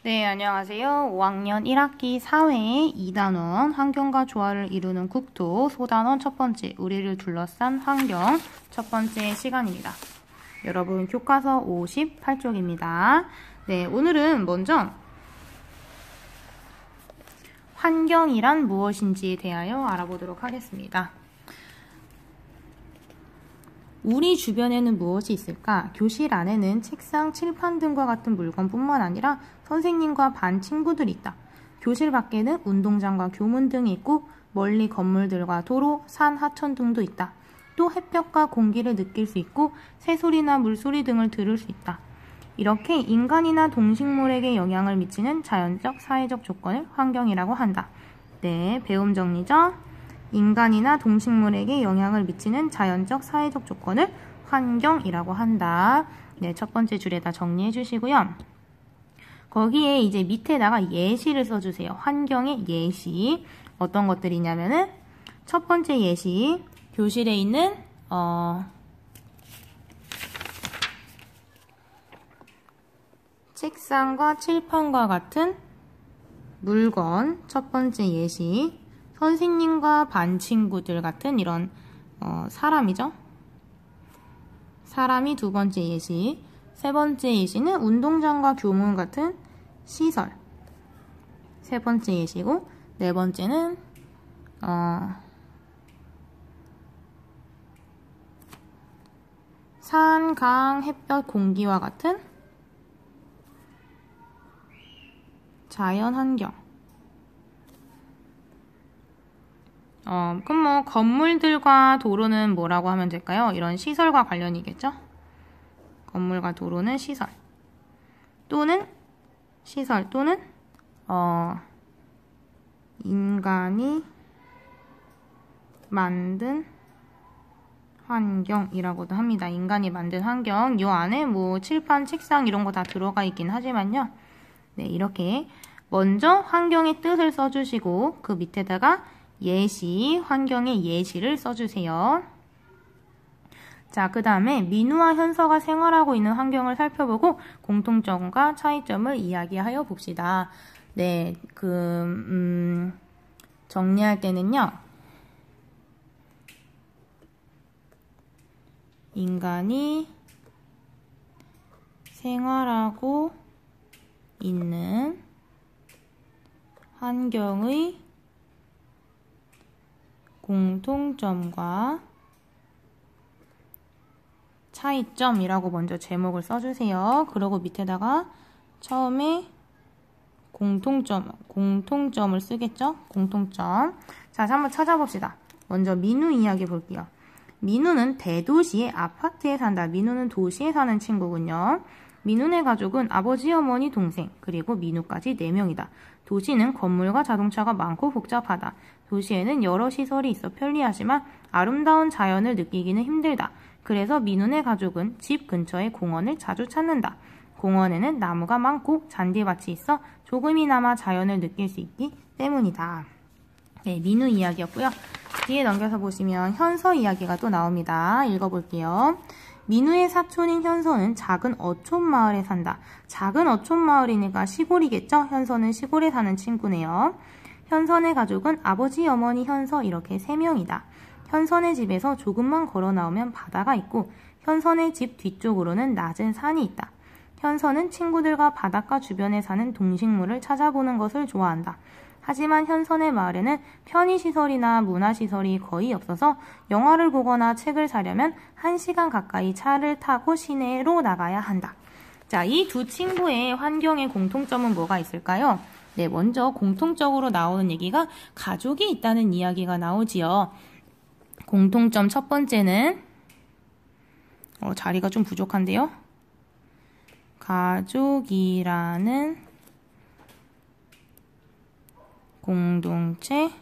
네, 안녕하세요. 5학년 1학기 4회의 2단원 환경과 조화를 이루는 국토 소단원 첫 번째 우리를 둘러싼 환경 첫 번째 시간입니다. 여러분 교과서 58쪽입니다. 네, 오늘은 먼저 환경이란 무엇인지에 대하여 알아보도록 하겠습니다. 우리 주변에는 무엇이 있을까? 교실 안에는 책상, 칠판 등과 같은 물건뿐만 아니라 선생님과 반 친구들이 있다. 교실 밖에는 운동장과 교문 등이 있고 멀리 건물들과 도로, 산, 하천 등도 있다. 또 햇볕과 공기를 느낄 수 있고 새소리나 물소리 등을 들을 수 있다. 이렇게 인간이나 동식물에게 영향을 미치는 자연적, 사회적 조건을 환경이라고 한다. 네, 배움 정리죠. 인간이나 동식물에게 영향을 미치는 자연적, 사회적 조건을 환경이라고 한다. 네, 첫 번째 줄에다 정리해 주시고요. 거기에 이제 밑에다가 예시를 써주세요. 환경의 예시. 어떤 것들이냐면은 첫 번째 예시, 교실에 있는 책상과 칠판과 같은 물건. 첫 번째 예시. 선생님과 반 친구들 같은 이런 사람이죠. 사람이 두 번째 예시. 세 번째 예시는 운동장과 교문 같은 시설. 세 번째 예시고, 네 번째는 산, 강, 햇볕, 공기와 같은 자연 환경. 그럼 뭐 건물들과 도로는 뭐라고 하면 될까요? 이런 시설과 관련이겠죠? 건물과 도로는 시설 또는 인간이 만든 환경이라고도 합니다. 인간이 만든 환경. 이 안에 뭐 칠판, 책상 이런 거 다 들어가 있긴 하지만요. 네, 이렇게 먼저 환경의 뜻을 써주시고 그 밑에다가 예시, 환경의 예시를 써주세요. 자, 그 다음에 민우와 현서가 생활하고 있는 환경을 살펴보고 공통점과 차이점을 이야기하여 봅시다. 네, 정리할 때는요. 인간이 생활하고 있는 환경의 공통점과 차이점이라고 먼저 제목을 써주세요. 그리고 밑에다가 처음에 공통점을 쓰겠죠? 공통점. 자, 한번 찾아봅시다. 먼저 민우 이야기 볼게요. 민우는 대도시의 아파트에 산다. 민우는 도시에 사는 친구군요. 민우네 가족은 아버지, 어머니, 동생, 그리고 민우까지 4명이다. 도시는 건물과 자동차가 많고 복잡하다. 도시에는 여러 시설이 있어 편리하지만 아름다운 자연을 느끼기는 힘들다. 그래서 민우네 가족은 집 근처의 공원을 자주 찾는다. 공원에는 나무가 많고 잔디밭이 있어 조금이나마 자연을 느낄 수 있기 때문이다. 네, 민우 이야기였고요. 뒤에 넘겨서 보시면 현서 이야기가 또 나옵니다. 읽어볼게요. 민우의 사촌인 현서는 작은 어촌 마을에 산다. 작은 어촌 마을이니까 시골이겠죠? 현서는 시골에 사는 친구네요. 현선의 가족은 아버지, 어머니, 현서 이렇게 3명이다. 현선의 집에서 조금만 걸어 나오면 바다가 있고 현선의 집 뒤쪽으로는 낮은 산이 있다. 현선은 친구들과 바닷가 주변에 사는 동식물을 찾아보는 것을 좋아한다. 하지만 현선의 마을에는 편의시설이나 문화시설이 거의 없어서 영화를 보거나 책을 사려면 1시간 가까이 차를 타고 시내로 나가야 한다. 자, 이 두 친구의 환경의 공통점은 뭐가 있을까요? 네, 먼저 공통적으로 나오는 얘기가 가족이 있다는 이야기가 나오지요. 공통점 첫 번째는 자리가 좀 부족한데요. 가족이라는 공동체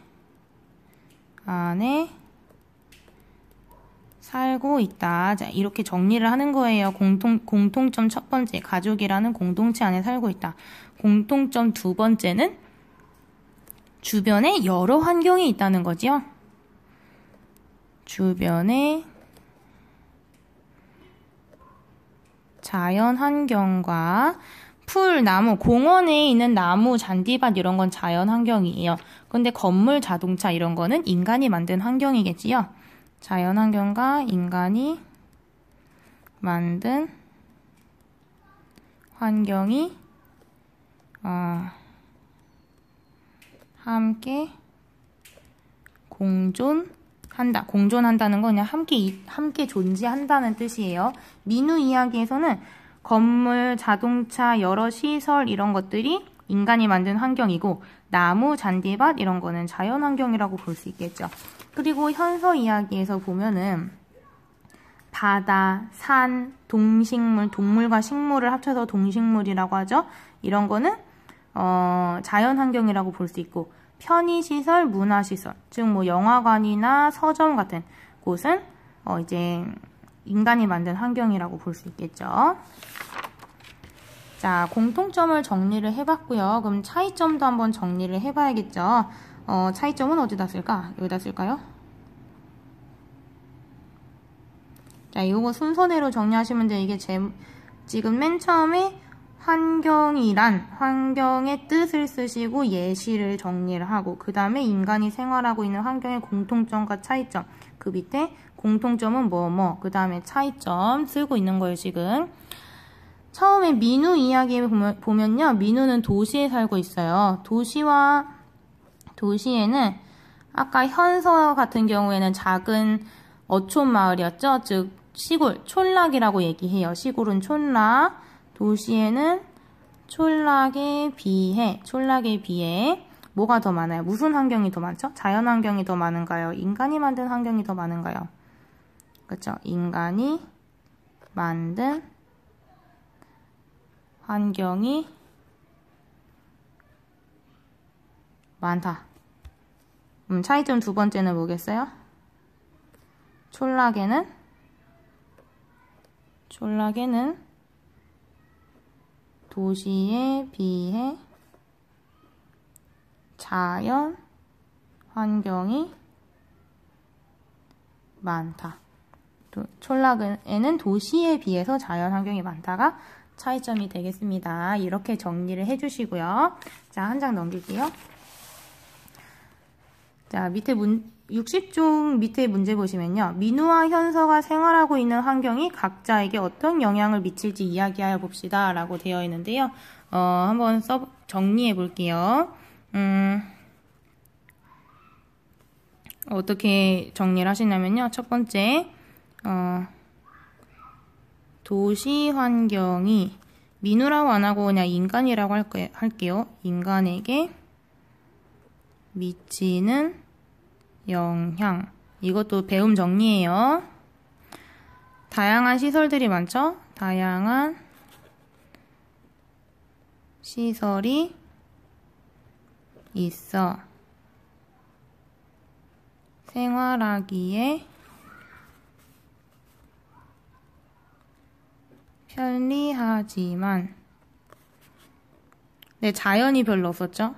안에 살고 있다. 자, 이렇게 정리를 하는 거예요. 공통점 첫 번째, 가족이라는 공동체 안에 살고 있다. 공통점 두 번째는 주변에 여러 환경이 있다는 거지요. 주변에 자연 환경과 풀, 나무, 공원에 있는 나무, 잔디밭 이런 건 자연 환경이에요. 근데 건물, 자동차 이런 거는 인간이 만든 환경이겠지요. 자연 환경과 인간이 만든 환경이 함께 공존한다. 공존한다는 건 그냥 함께 존재한다는 뜻이에요. 민우 이야기에서는 건물, 자동차, 여러 시설 이런 것들이 인간이 만든 환경이고 나무, 잔디밭 이런 거는 자연 환경이라고 볼 수 있겠죠. 그리고 현서 이야기에서 보면은 바다, 산, 동식물, 동물과 식물을 합쳐서 동식물이라고 하죠. 이런 거는 자연 환경이라고 볼 수 있고 편의시설, 문화시설, 즉 뭐 영화관이나 서점 같은 곳은 이제 인간이 만든 환경이라고 볼 수 있겠죠. 자, 공통점을 정리를 해봤고요. 그럼 차이점도 한번 정리를 해봐야겠죠. 차이점은 어디다 쓸까? 여기다 쓸까요? 자, 이거 순서대로 정리하시면 돼요. 이게 지금 맨 처음에 환경이란 환경의 뜻을 쓰시고 예시를 정리를 하고 그 다음에 인간이 생활하고 있는 환경의 공통점과 차이점 그 밑에 공통점은 뭐뭐 그 다음에 차이점 쓰고 있는 거예요. 지금 처음에 민우 이야기에 보면요. 민우는 도시에 살고 있어요. 도시에는 아까 현서 같은 경우에는 작은 어촌 마을이었죠. 즉 시골, 촌락이라고 얘기해요. 시골은 촌락, 도시에는 촌락에 비해 뭐가 더 많아요? 무슨 환경이 더 많죠? 자연 환경이 더 많은가요? 인간이 만든 환경이 더 많은가요? 그렇죠? 인간이 만든 환경이 많다. 차이점 두 번째는 뭐겠어요? 촌락에는 도시에 비해 자연 환경이 많다. 촌락에는 도시에 비해서 자연 환경이 많다가 차이점이 되겠습니다. 이렇게 정리를 해주시고요. 자, 한 장 넘길게요. 자, 밑에 60쪽 밑에 문제 보시면요. 민우와 현서가 생활하고 있는 환경이 각자에게 어떤 영향을 미칠지 이야기하여 봅시다. 라고 되어 있는데요. 한번 정리해 볼게요. 어떻게 정리를 하시냐면요. 첫 번째, 도시 환경이 민우라고 안 하고 그냥 인간이라고 할게요. 인간에게 미치는 영향. 이것도 배움 정리예요. 다양한 시설들이 많죠? 다양한 시설이 있어. 생활하기에 편리하지만 네, 자연이 별로 없었죠?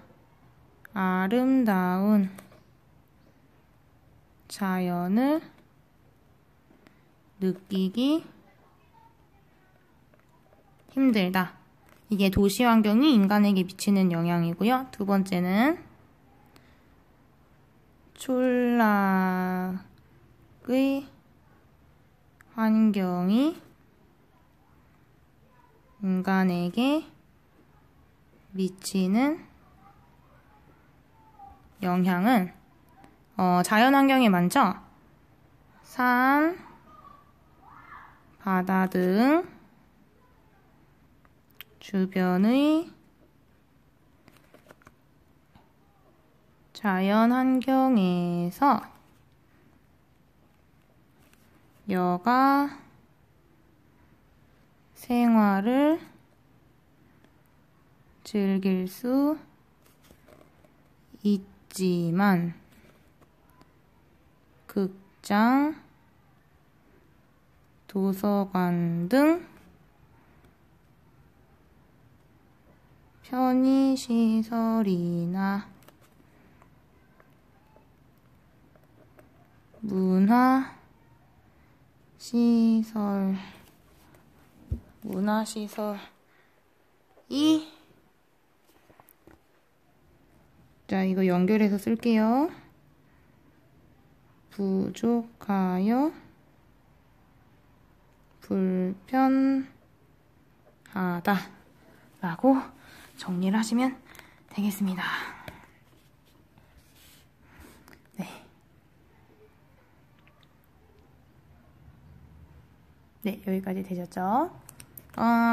아름다운 자연을 느끼기 힘들다. 이게 도시 환경이 인간에게 미치는 영향이고요. 두 번째는 촌락의 환경이 인간에게 미치는 영향은 자연 환경이 많죠? 산, 바다 등 주변의 자연 환경에서 여가 생활을 즐길 수 있지만 극장, 도서관 등 편의시설이나 문화시설이 자, 이거 연결해서 쓸게요. 부족하여 불편하다 라고 정리를 하시면 되겠습니다. 네, 여기까지 되셨죠?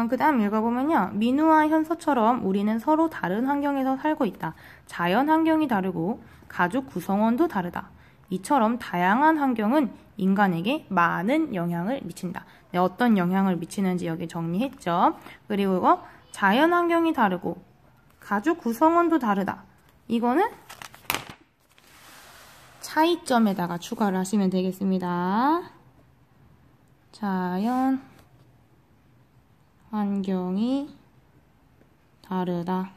그 다음 읽어보면요. 민우와 현서처럼 우리는 서로 다른 환경에서 살고 있다. 자연 환경이 다르고 가족 구성원도 다르다. 이처럼 다양한 환경은 인간에게 많은 영향을 미친다. 네, 어떤 영향을 미치는지 여기 정리했죠. 그리고 이거 자연 환경이 다르고 가족 구성원도 다르다. 이거는 차이점에다가 추가를 하시면 되겠습니다. 자연 환경이 다르다.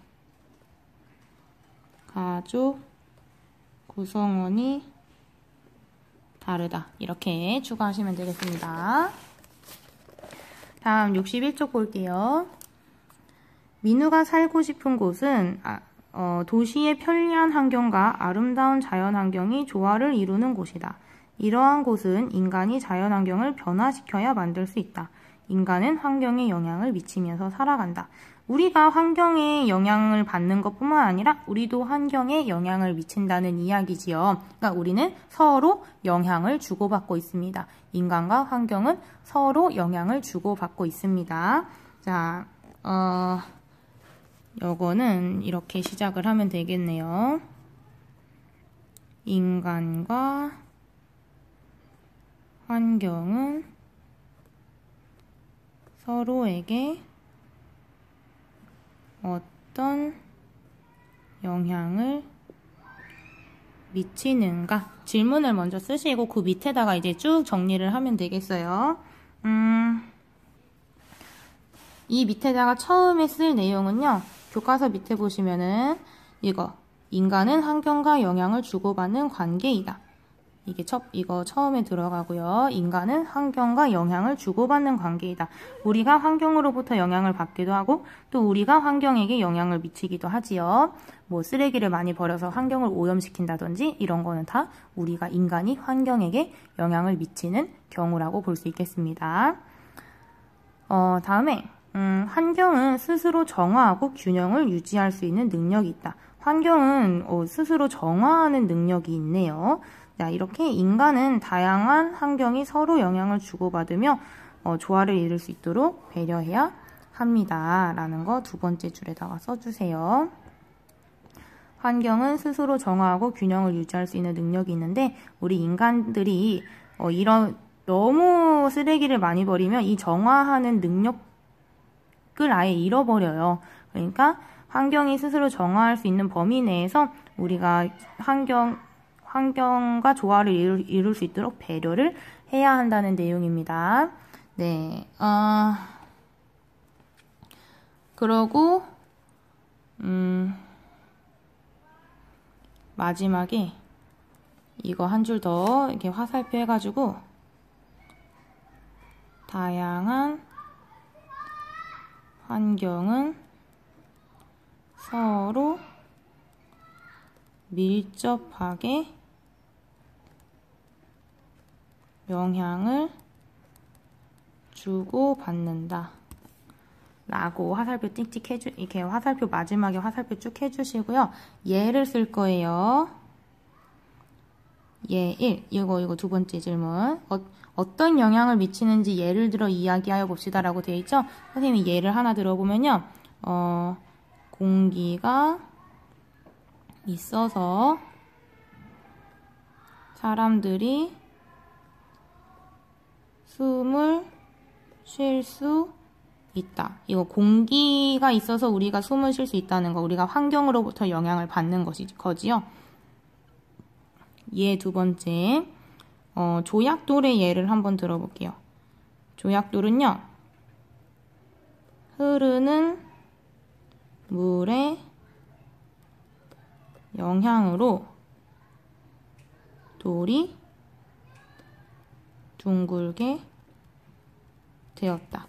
가족 구성원이 다르다. 이렇게 추가하시면 되겠습니다. 다음 61쪽 볼게요. 민우가 살고 싶은 곳은 도시의 편리한 환경과 아름다운 자연 환경이 조화를 이루는 곳이다. 이러한 곳은 인간이 자연 환경을 변화시켜야 만들 수 있다. 인간은 환경에 영향을 미치면서 살아간다. 우리가 환경에 영향을 받는 것뿐만 아니라 우리도 환경에 영향을 미친다는 이야기지요. 그러니까 우리는 서로 영향을 주고받고 있습니다. 인간과 환경은 서로 영향을 주고받고 있습니다. 자, 요거는 이렇게 시작을 하면 되겠네요. 인간과 환경은 서로에게 어떤 영향을 미치는가? 질문을 먼저 쓰시고 그 밑에다가 이제 쭉 정리를 하면 되겠어요. 이 밑에다가 처음에 쓸 내용은요. 교과서 밑에 보시면은 이거 인간은 환경과 영향을 주고받는 관계이다. 이거 처음에 들어가고요. 인간은 환경과 영향을 주고받는 관계이다. 우리가 환경으로부터 영향을 받기도 하고 또 우리가 환경에게 영향을 미치기도 하지요. 뭐 쓰레기를 많이 버려서 환경을 오염시킨다든지 이런 거는 다 우리가 인간이 환경에게 영향을 미치는 경우라고 볼 수 있겠습니다. 다음에 환경은 스스로 정화하고 균형을 유지할 수 있는 능력이 있다. 환경은 스스로 정화하는 능력이 있네요. 자, 이렇게 인간은 다양한 환경이 서로 영향을 주고받으며 조화를 이룰 수 있도록 배려해야 합니다. 라는 거 두 번째 줄에다가 써주세요. 환경은 스스로 정화하고 균형을 유지할 수 있는 능력이 있는데 우리 인간들이 이런 너무 쓰레기를 많이 버리면 이 정화하는 능력을 아예 잃어버려요. 그러니까 환경이 스스로 정화할 수 있는 범위 내에서 우리가 환경과 조화를 이룰 수 있도록 배려를 해야 한다는 내용입니다. 네, 그러고 마지막에 이거 한 줄 더 이렇게 화살표 해가지고 다양한 환경은 서로 밀접하게 영향을 주고받는다. 라고 화살표 찍찍 이렇게 화살표 마지막에 화살표 쭉 해주시고요. 예를 쓸 거예요. 예 1. 이거 두 번째 질문. 어떤 영향을 미치는지 예를 들어 이야기하여 봅시다. 라고 되어 있죠? 선생님이 예를 하나 들어보면요. 공기가 있어서 사람들이 숨을 쉴 수 있다. 이거 공기가 있어서 우리가 숨을 쉴 수 있다는 거, 우리가 환경으로부터 영향을 받는 거지요. 예, 두 번째. 조약돌의 예를 한번 들어볼게요. 조약돌은요, 흐르는 물의 영향으로 돌이 둥글게 되었다.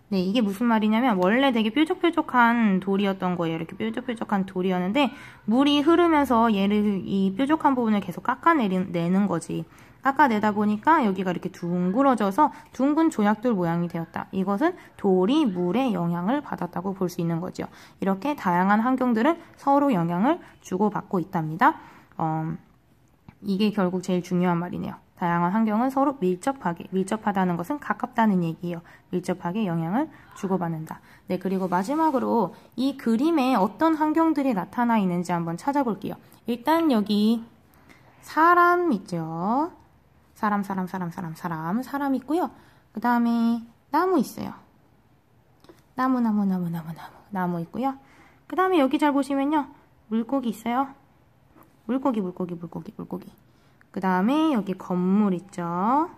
네, 이게 무슨 말이냐면 원래 되게 뾰족뾰족한 돌이었던 거예요. 이렇게 뾰족뾰족한 돌이었는데 물이 흐르면서 얘를 이 뾰족한 부분을 계속 깎아내는 거지. 깎아내다 보니까 여기가 이렇게 둥그러져서 둥근 조약돌 모양이 되었다. 이것은 돌이 물의 영향을 받았다고 볼 수 있는 거죠. 이렇게 다양한 환경들은 서로 영향을 주고받고 있답니다. 이게 결국 제일 중요한 말이네요. 다양한 환경은 서로 밀접하다는 것은 가깝다는 얘기예요. 밀접하게 영향을 주고받는다. 네, 그리고 마지막으로 이 그림에 어떤 환경들이 나타나 있는지 한번 찾아볼게요. 일단 여기 사람 있죠. 사람 있고요. 그 다음에 나무 있어요. 나무 있고요. 그 다음에 여기 잘 보시면요. 물고기 있어요. 물고기. 그 다음에 여기 건물 있죠.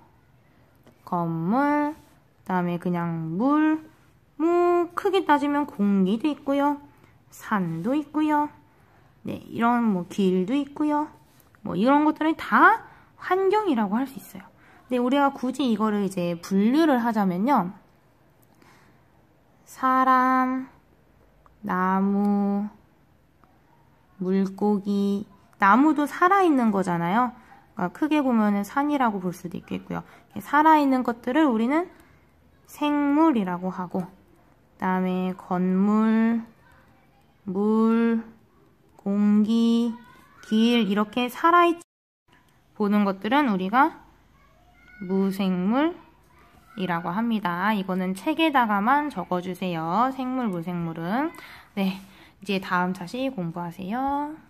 건물. 그 다음에 그냥 물. 뭐 크게 따지면 공기도 있고요. 산도 있고요. 네, 이런 뭐 길도 있고요. 뭐 이런 것들은 다 환경이라고 할 수 있어요. 근데 우리가 굳이 이거를 이제 분류를 하자면요. 사람, 나무, 물고기, 나무도 살아있는 거잖아요. 그러니까 크게 보면은 산이라고 볼 수도 있겠고요. 살아있는 것들을 우리는 생물이라고 하고, 그 다음에 건물, 물, 공기, 길 이렇게 살아있지 보는 것들은 우리가 무생물이라고 합니다. 이거는 책에다가만 적어주세요. 생물, 무생물은. 네, 이제 다음 차시 공부하세요.